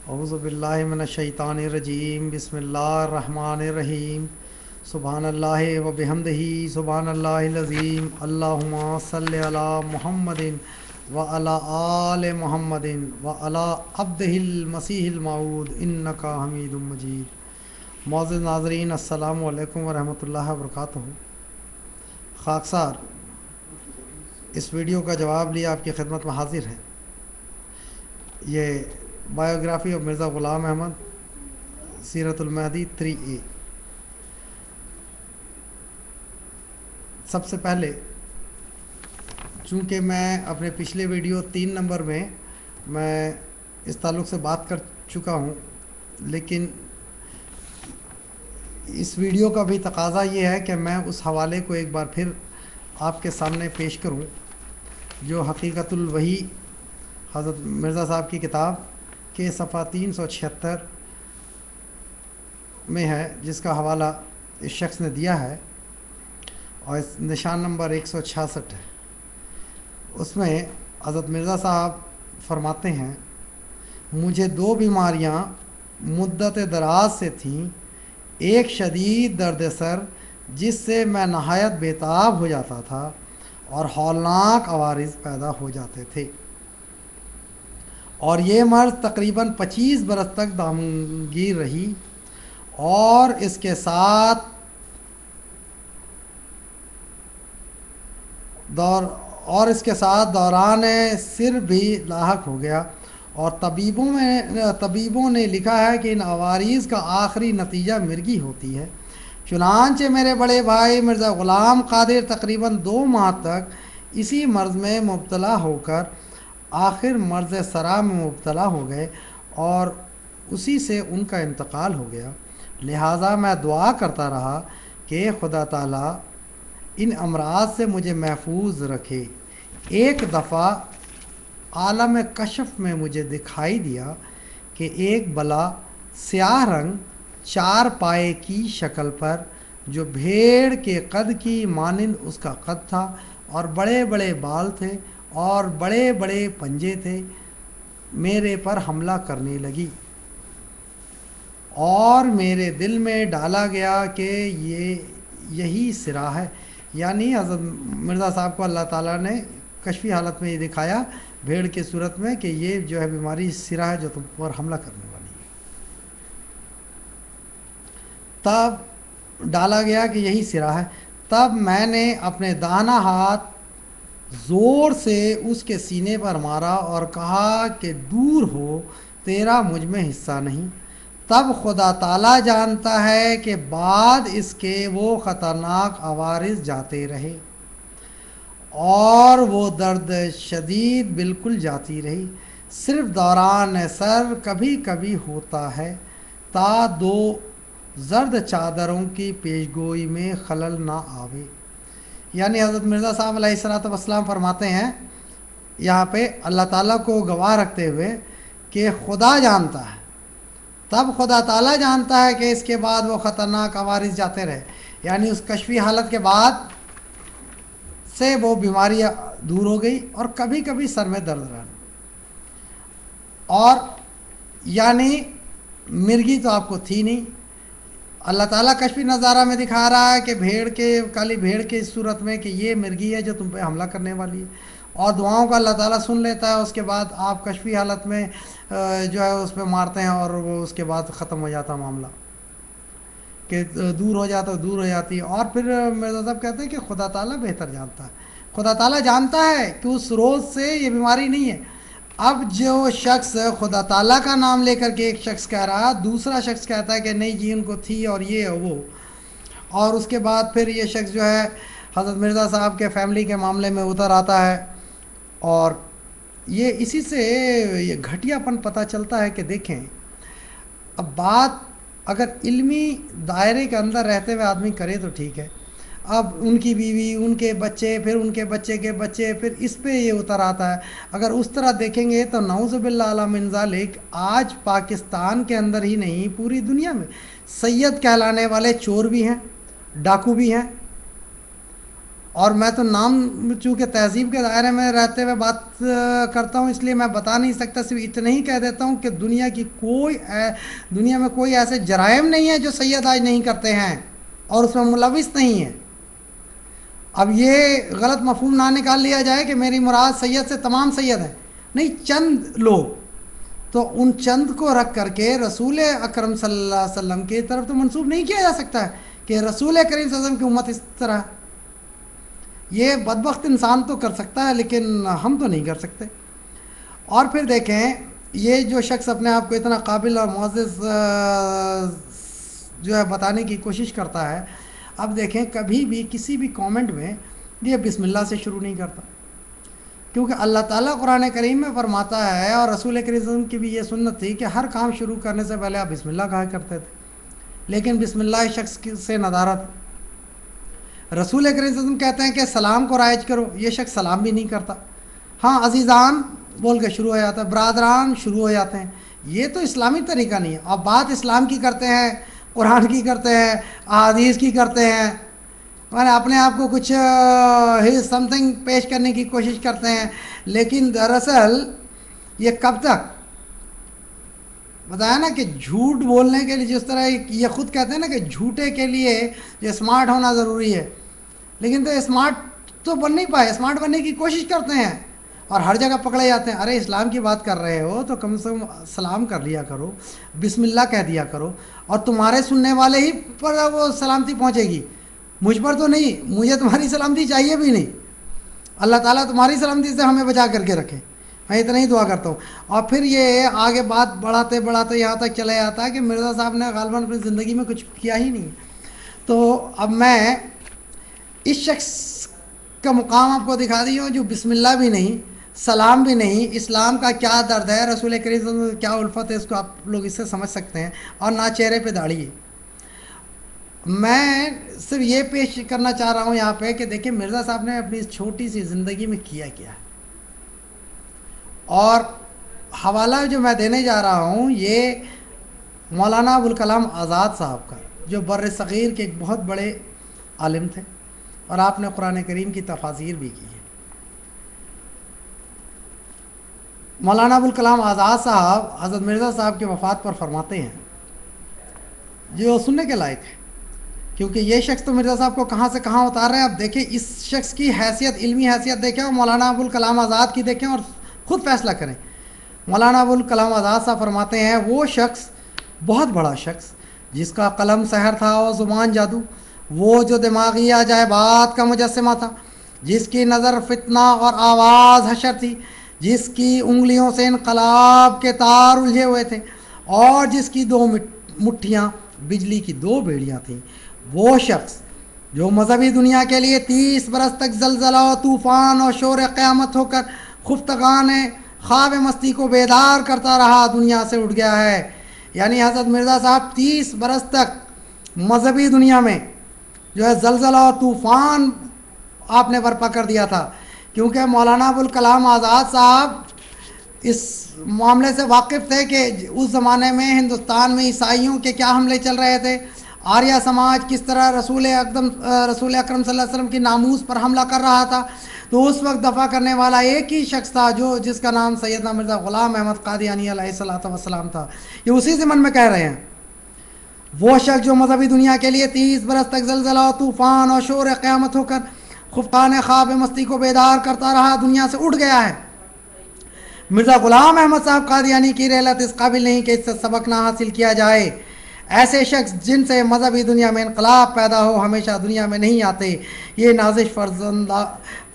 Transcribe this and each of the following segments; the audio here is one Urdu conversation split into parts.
اعوذ باللہ من الشیطان الرجیم بسم اللہ الرحمن الرحیم سبحان اللہ و بحمدہ سبحان اللہ العظیم اللہم صلی علی محمد و علی آل محمد و علی عبدہ المسیح الموعود انکا حمید مجید۔ معزز ناظرین، السلام علیکم ورحمۃ اللہ وبرکاتہ۔ خاکسار اس ویڈیو کا جواب لیے آپ کی خدمت میں حاضر ہے۔ یہ بایوگرافی آف مرزا غلام احمد، سیرت المہدی 3A۔ سب سے پہلے چونکہ میں اپنے پچھلے ویڈیو 3 نمبر میں اس تعلق سے بات کر چکا ہوں، لیکن اس ویڈیو کا بھی تقاضا یہ ہے کہ میں اس حوالے کو ایک بار پھر آپ کے سامنے پیش کروں، جو حقیقت الوحی حضرت مرزا صاحب کی کتاب کے صفحہ 376 میں ہے، جس کا حوالہ اس شخص نے دیا ہے، اور اس نشان نمبر 166 ہے۔ اس میں حضرت مرزا صاحب فرماتے ہیں، مجھے 2 بیماریاں مدت دراز سے تھیں، ایک شدید درد سر جس سے میں نہایت بیتاب ہو جاتا تھا اور ہولناک عوارض پیدا ہو جاتے تھے، اور یہ مرض تقریباً 25 برس تک دامنگیر رہی، اور اس کے ساتھ دوران سر بھی لاحق ہو گیا، اور طبیبوں نے لکھا ہے کہ ان عوارض کا آخری نتیجہ مرگی ہوتی ہے۔ چنانچہ میرے بڑے بھائی مرزا غلام قادر تقریباً 2 ماہ تک اسی مرض میں مبتلا ہو کر آخر مرض سرا میں مبتلا ہو گئے، اور اسی سے ان کا انتقال ہو گیا۔ لہٰذا میں دعا کرتا رہا کہ خدا تعالیٰ ان امراض سے مجھے محفوظ رکھے۔ ایک دفعہ عالم کشف میں مجھے دکھائی دیا کہ ایک بلا سیاہ رنگ 4 پائے کی شکل پر، جو بھیڑ کے قد کی مانند اس کا قد تھا، اور بڑے بڑے بال تھے اور بڑے بڑے پنجے تھے، میرے پر حملہ کرنے لگی، اور میرے دل میں ڈالا گیا کہ یہی سرا ہے۔ یعنی حضرت مرزا صاحب کو اللہ تعالیٰ نے کشفی حالت میں یہ دکھایا بھیڑ کی صورت میں کہ یہ جو ہے بیماری سرا ہے جو تم پر حملہ کرنے والی ہے۔ تب ڈالا گیا کہ یہی سرا ہے۔ تب میں نے اپنے داہنا ہاتھ زور سے اس کے سینے پر مارا اور کہا کہ دور ہو، تیرا مجھ میں حصہ نہیں۔ تب خدا تعالیٰ جانتا ہے کہ بعد اس کے وہ خطرناک عوارض جاتے رہے، اور وہ درد شدید بالکل جاتی رہی، صرف دوران سر کبھی کبھی ہوتا ہے، تا 2 زرد چادروں کی پیشگوئی میں خلل نہ آوے۔ یعنی حضرت مرزا صاحب علیہ الصلوۃ والسلام فرماتے ہیں یہاں پہ اللہ تعالیٰ کو گواہ رکھتے ہوئے کہ خدا جانتا ہے، تب خدا تعالیٰ جانتا ہے کہ اس کے بعد وہ خطرناک عوارض جاتے رہے، یعنی اس کشفی حالت کے بعد سے وہ بیماری دور ہو گئی، اور کبھی کبھی سر میں درد رہا، اور یعنی مرگی تو آپ کو تھی نہیں۔ اللہ تعالیٰ کشفی نظارہ میں دکھا رہا ہے کہ کالی بھیڑ کے صورت میں کہ یہ مرگی ہے جو تم پہ حملہ کرنے والی ہے، اور دعاؤں کا اللہ تعالیٰ سن لیتا ہے۔ اس کے بعد آپ کشفی حالت میں جو ہے اس پہ مارتے ہیں، اور وہ اس کے بعد ختم ہو جاتا معاملہ، کہ دور ہو جاتا، دور ہو جاتی ہے۔ اور پھر مرزا صاحب کہتے ہیں کہ خدا تعالیٰ بہتر جانتا ہے، خدا تعالیٰ جانتا ہے کہ اس روز سے یہ بیماری نہیں ہے۔ اب جو شخص خدا تعالیٰ کا نام لے کر کے ایک شخص کہہ رہا، دوسرا شخص کہتا ہے کہ نہیں جی ان کو تھی اور یہ ہے وہ، اور اس کے بعد پھر یہ شخص جو ہے حضرت مرزا صاحب کے فیملی کے معاملے میں اتر آتا ہے، اور یہ اسی سے یہ گھٹیا پن پتہ چلتا ہے کہ دیکھیں، اب بات اگر علمی دائرے کے اندر رہتے ہوئے آدمی کرے تو ٹھیک ہے، اب ان کی بیوی، ان کے بچے، پھر ان کے بچے کے بچے، پھر اس پہ یہ اتر آتا ہے۔ اگر اس طرح دیکھیں گے تو نعوذ باللہ من ذالک آج پاکستان کے اندر ہی نہیں پوری دنیا میں سید کہلانے والے چور بھی ہیں، ڈاکو بھی ہیں، اور میں تو نام چونکہ تہذیب کے دائرے میں رہتے ہوئے بات کرتا ہوں، اس لیے میں بتا نہیں سکتا، صرف اتنا ہی کہہ دیتا ہوں کہ دنیا میں کوئی ایسے جرائم نہیں ہے جو سید آج نہیں کرتے ہیں اور اس میں ملوث نہیں ہے۔ اب یہ غلط مفہوم نہ نکال لیا جائے کہ میری مراد سید سے تمام سید ہیں، نہیں، چند لوگ، تو ان چند کو رکھ کر کے رسول اکرم صلی اللہ علیہ وسلم کی طرف تو منسوب نہیں کیا جا سکتا ہے کہ رسول کریم صلی اللہ علیہ وسلم کی امت اس طرح ہے۔ یہ بدبخت انسان تو کر سکتا ہے لیکن ہم تو نہیں کر سکتے۔ اور پھر دیکھیں، یہ جو شخص اپنے آپ کو اتنا قابل اور معزز جو ہے بتانے کی کوشش کرتا ہے، اب دیکھیں کبھی بھی کسی بھی کامنٹ میں یہ بسم اللہ سے شروع نہیں کرتا، کیونکہ اللہ تعالیٰ قرآن کریم میں فرماتا ہے، اور رسول کریم صلی اللہ علیہ وسلم کی بھی یہ سنت تھی کہ ہر کام شروع کرنے سے پہلے آپ بسم اللہ کہا کرتے تھے، لیکن بسم اللہ اس شخص سے ندارت۔ رسول کریم صلی اللہ علیہ وسلم کہتے ہیں کہ سلام کو رائج کرو، یہ شخص سلام بھی نہیں کرتا، ہاں عزیزان بول کے شروع ہو جاتا ہے، برادران شروع ہو جاتے ہیں۔ یہ تو اسلامی طریقہ نہیں ہے۔ اب بات اسلام کی کرتے ہیں، قرآن کی کرتے ہیں، احادیث کی کرتے ہیں، میں نے اپنے آپ کو کچھ سم تھنگ پیش کرنے کی کوشش کرتے ہیں، لیکن دراصل یہ کب تک بتایا نا کہ جھوٹ بولنے کے لیے، جس طرح یہ خود کہتے ہیں نا کہ جھوٹے کے لیے یہ اسمارٹ ہونا ضروری ہے، لیکن تو اسمارٹ تو بن نہیں پائے، اسمارٹ بننے کی کوشش کرتے ہیں اور ہر جگہ پکڑے جاتے ہیں۔ ارے اسلام کی بات کر رہے ہو تو کم سے کم سلام کر لیا کرو، بسم اللہ کہہ دیا کرو، اور تمہارے سننے والے ہی پر وہ سلامتی پہنچے گی، مجھ پر تو نہیں، مجھے تمہاری سلامتی چاہیے بھی نہیں۔ اللہ تعالیٰ تمہاری سلامتی سے ہمیں بچا کر کے رکھے، میں اتنا ہی دعا کرتا ہوں۔ اور پھر یہ آگے بات بڑھاتے بڑھاتے یہاں تک چلے جاتا ہے کہ مرزا صاحب نے غالباً اپنی زندگی میں کچھ کیا ہی نہیں۔ تو اب میں اس شخص کا مقام آپ کو دکھا دی ہوں جو بسم اللہ بھی نہیں، سلام بھی نہیں، اسلام کا کیا درد ہے، رسول کریم صلی اللہ علیہ وسلم کیا الفت ہے، اس کو آپ لوگ اس سے سمجھ سکتے ہیں، اور نہ چہرے پہ داڑھی ہے۔ میں صرف یہ پیش کرنا چاہ رہا ہوں یہاں پہ کہ دیکھیں مرزا صاحب نے اپنی اس چھوٹی سی زندگی میں کیا کیا ہے، اور حوالہ جو میں دینے جا رہا ہوں یہ مولانا ابوالکلام آزاد صاحب کا، جو بر صغیر کے ایک بہت بڑے عالم تھے، اور آپ نے قرآن کریم کی تفاسیر بھی کی ہے۔ مولانا ابوالکلام آزاد صاحب حضرت مرزا صاحب کی وفات پر فرماتے ہیں، جو سننے کے لائق ہے، کیونکہ یہ شخص تو مرزا صاحب کو کہاں سے کہاں اتار رہے ہیں۔ اب دیکھیں اس شخص کی حیثیت، علمی حیثیت دیکھیں، اور مولانا ابوالکلام آزاد کی دیکھیں اور خود فیصلہ کریں۔ مولانا ابوالکلام آزاد صاحب فرماتے ہیں، وہ شخص بہت بڑا شخص جس کا قلم سحر تھا اور زبان جادو، وہ جو دماغی عجائبات کا مجسمہ تھا، جس کی نظر فتنہ اور آواز حشر تھی، جس کی انگلیوں سے انقلاب کے تار الجھے ہوئے تھے، اور جس کی دو مٹھیاں بجلی کی دو بیڑیاں تھیں، وہ شخص جو مذہبی دنیا کے لیے 30 برس تک زلزلہ و طوفان اور شور قیامت ہو کر خفتگان خواب مستی کو بیدار کرتا رہا، دنیا سے اٹھ گیا ہے۔ یعنی حضرت مرزا صاحب 30 برس تک مذہبی دنیا میں جو ہے زلزلہ اور طوفان آپ نے برپا کر دیا تھا، کیونکہ مولانا ابوالکلام آزاد صاحب اس معاملے سے واقف تھے کہ اس زمانے میں ہندوستان میں عیسائیوں کے کیا حملے چل رہے تھے، آریہ سماج کس طرح رسول اکرم صلی اللہ علیہ وسلم کی ناموس پر حملہ کر رہا تھا، تو اس وقت دفاع کرنے والا ایک ہی شخص تھا جس کا نام سیدنا مرزا غلام احمد قادیانی علیہ الصلوۃ والسلام تھا۔ یہ اسی ضمن میں کہہ رہے ہیں، وہ شخص جو مذہبی دنیا کے لیے 30 برس تک زلزلہ و طوفان اور شور قیامت ہو کر خفتان خواب مستی کو بیدار کرتا رہا، دنیا سے اٹھ گیا ہے۔ مرزا غلام احمد صاحب قادیانی کی رحلت اس قابل نہیں کہ اس سے سبق نہ حاصل کیا جائے۔ ایسے شخص جن سے مذہبی دنیا میں انقلاب پیدا ہو ہمیشہ دنیا میں نہیں آتے۔ یہ نازش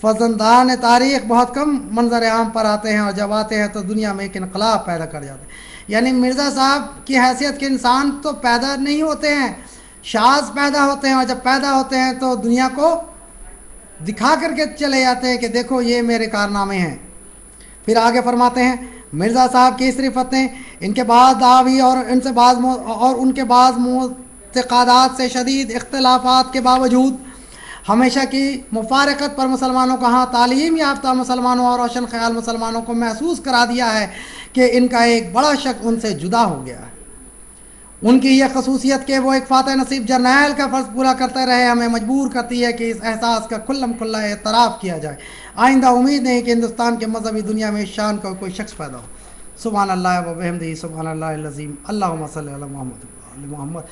فرزندان تاریخ بہت کم منظر عام پر آتے ہیں، اور جب آتے ہیں تو دنیا میں ایک انقلاب پیدا کر جاتے ہیں۔ یعنی مرزا صاحب کی حیثیت کے انسان تو پیدا نہیں ہوتے ہیں، شاذ پیدا ہوتے ہیں، اور جب پیدا ہوتے ہیں تو دنیا کو دکھا کر کے چلے جاتے ہیں کہ دیکھو یہ میرے کارنامے ہیں۔ پھر آگے فرماتے ہیں، مرزا صاحب کی صفتیں ان کے بعض دعوی اور ان کے بعض معتقدات سے شدید اختلافات کے باوجود ہمیشہ کی مفارقت پر مسلمانوں کو، ہاں تعلیم یافتہ مسلمانوں اور روشن خیال مسلمانوں کو محسوس کرا دیا ہے کہ ان کا ایک بڑا شک ان سے جدا ہو گیا ہے۔ ان کی یہ خصوصیت کہ وہ ایک فاتح نصیب جرنیل کا فرض پورا کرتے رہے ہمیں مجبور کرتی ہے کہ اس احساس کا کھلم کھلا اعتراف کیا جائے. آئندہ امید نہیں کہ ہندوستان کے مذہبی دنیا میں اس شان کا کوئی شخص پیدا ہو. سبحان اللہ و بحمدہ سبحان اللہ العظیم. اللہم صلی علی محمد و علی محمد.